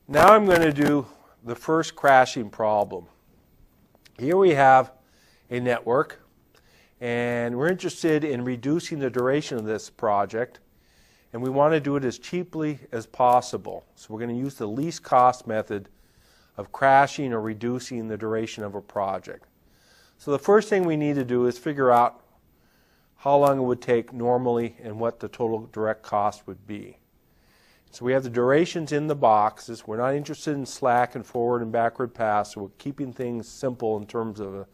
Now I'm going to do the first crashing problem. Here we have a network, and we're interested in reducing the duration of this project, and we want to do it as cheaply as possible. So we're going to use the least cost method of crashing or reducing the duration of a project. So the first thing we need to do is figure out how long it would take normally and what the total direct cost would be. So we have the durations in the boxes. We're not interested in slack and forward and backward pass, so we're keeping things simple in terms of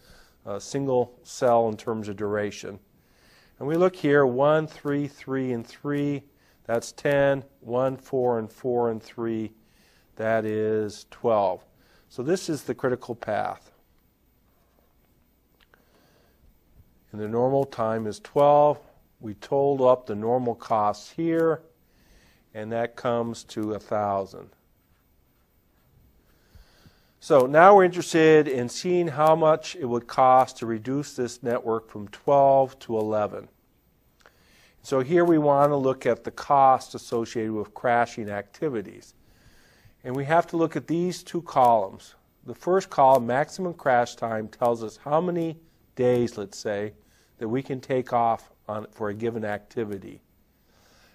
a single cell in terms of duration. And we look here, 1, 3, 3, and 3. That's 10. 1, 4, and 4, and 3. That is 12. So this is the critical path. And the normal time is 12. We totaled up the normal costs here, and that comes to 1,000. So now we're interested in seeing how much it would cost to reduce this network from 12 to 11. So here we want to look at the cost associated with crashing activities. And we have to look at these two columns. The first column, maximum crash time, tells us how many days, let's say, that we can take off for a given activity.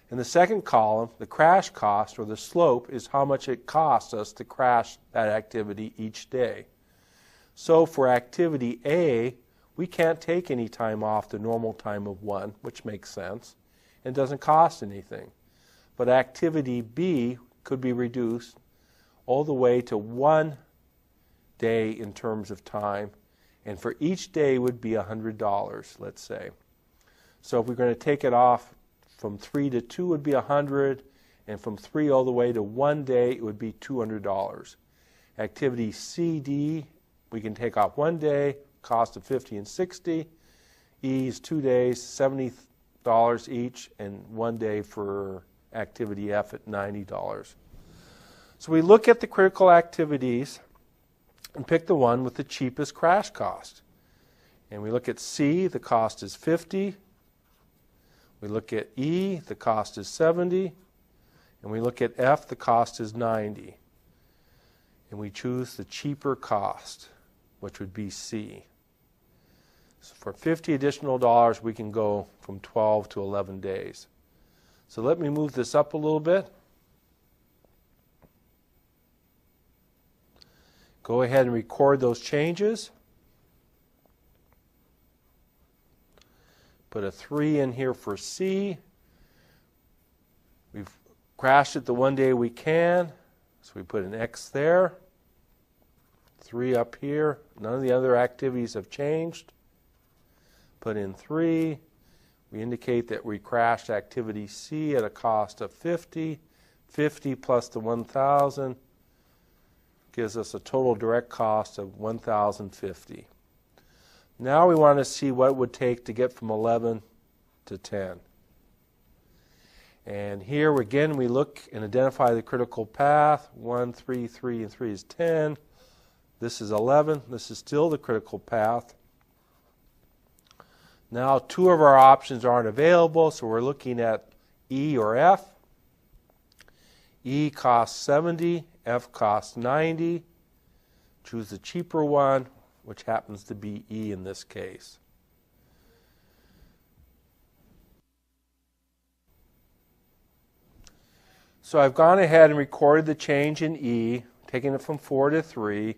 In the second column, the crash cost, or the slope, is how much it costs us to crash that activity each day. So for activity A, we can't take any time off the normal time of 1, which makes sense, and doesn't cost anything. But activity B could be reduced all the way to 1 day in terms of time, and for each day would be $100, let's say. So if we're going to take it off from 3 to 2 would be 100, and from 3 all the way to 1 day it would be $200. Activity CD, we can take off 1 day, cost of 50 and 60. E is 2 days, $70 each, and 1 day for activity F at $90. So we look at the critical activities and pick the one with the cheapest crash cost. And we look at C, the cost is 50. We look at E, the cost is 70. And we look at F, the cost is 90. And we choose the cheaper cost, which would be C. So for $50 additional, we can go from 12 to 11 days. So let me move this up a little bit. Go ahead and record those changes. Put a 3 in here for C. We've crashed it the 1 day we can, so we put an X there. 3 up here. None of the other activities have changed. Put in 3. We indicate that we crashed activity C at a cost of 50. 50 plus the 1,000 gives us a total direct cost of $1,050. Now we want to see what it would take to get from 11 to 10. And here again we look and identify the critical path. 1, 3, 3, and 3 is 10. This is 11. This is still the critical path. Now 2 of our options aren't available, so we're looking at E or F. E costs 70. F costs 90. Choose the cheaper one, which happens to be E in this case. So I've gone ahead and recorded the change in E, taking it from 4 to 3,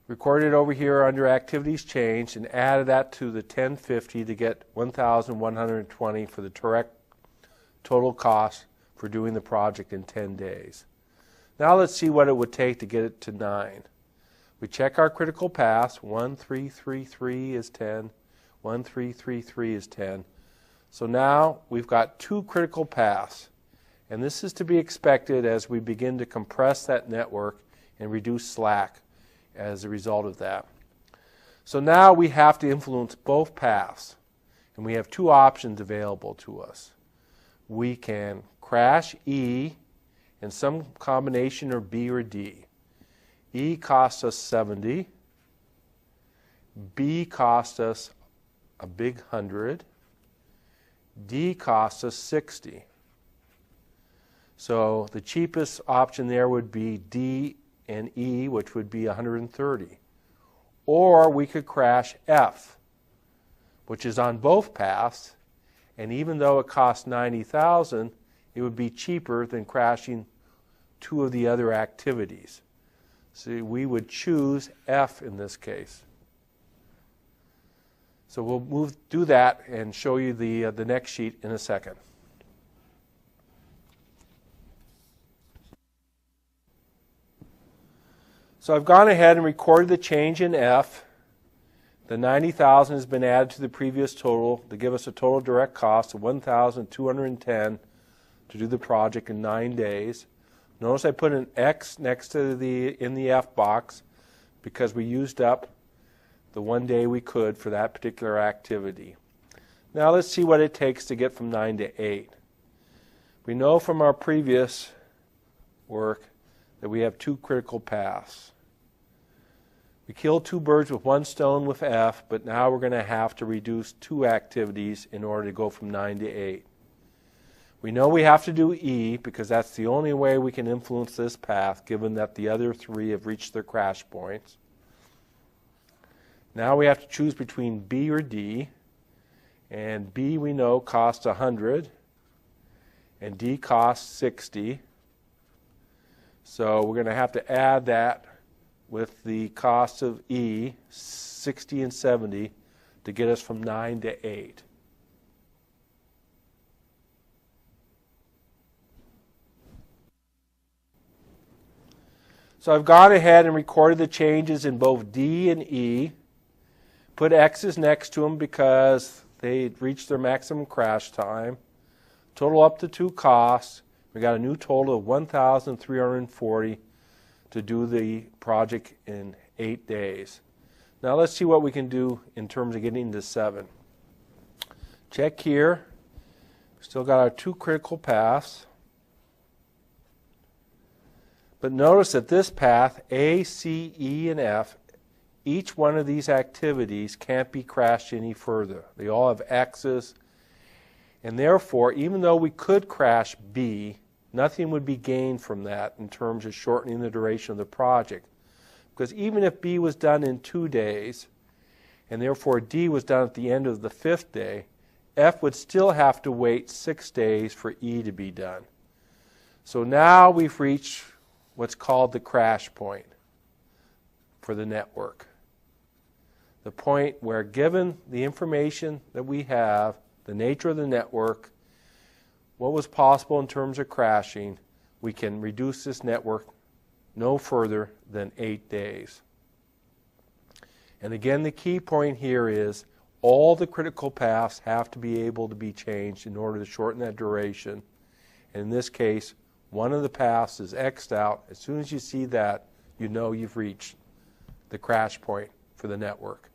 recorded it over here under activities changed, and added that to the 1050 to get 1,120 for the direct total cost for doing the project in 10 days. Now let's see what it would take to get it to 9. We check our critical paths. 1, 3, 3, 3 is 10. 1, 3, 3, 3 is 10. So now we've got 2 critical paths. And this is to be expected as we begin to compress that network and reduce slack as a result of that. So now we have to influence both paths. And we have 2 options available to us. We can crash E in some combination of B or D. E costs us 70. B costs us a big 100. D costs us 60. So the cheapest option there would be D and E, which would be 130. Or we could crash F, which is on both paths, and even though it costs 90,000, it would be cheaper than crashing two of the other activities. So we would choose F in this case. So we'll do that and show you the next sheet in a second. So I've gone ahead and recorded the change in F. The 90,000 has been added to the previous total to give us a total direct cost of 1,210 to do the project in 9 days. Notice I put an X next to in the F box because we used up the 1 day we could for that particular activity. Now let's see what it takes to get from 9 to 8. We know from our previous work that we have two critical paths. We killed two birds with one stone with F, but now we're going to have to reduce two activities in order to go from 9 to 8. We know we have to do E because that's the only way we can influence this path, given that the other three have reached their crash points. Now we have to choose between B or D, and B we know costs 100 and D costs 60. So we're going to have to add that with the cost of E, 60 and 70, to get us from 9 to 8. So I've gone ahead and recorded the changes in both D and E, put X's next to them because they reached their maximum crash time, total up to two costs. We got a new total of 1,340 to do the project in 8 days. Now let's see what we can do in terms of getting to 7. Check here. Still got our two critical paths. But notice that this path, A, C, E, and F, each one of these activities can't be crashed any further. They all have X's. And therefore, even though we could crash B, nothing would be gained from that in terms of shortening the duration of the project. Because even if B was done in 2 days, and therefore D was done at the end of the 5th day, F would still have to wait 6 days for E to be done. So now we've reached what's called the crash point for the network. The point where, given the information that we have, the nature of the network, what was possible in terms of crashing, we can reduce this network no further than 8 days. And again, the key point here is all the critical paths have to be able to be changed in order to shorten that duration. And in this case, one of the paths is X'd out. As soon as you see that, you know you've reached the crash point for the network.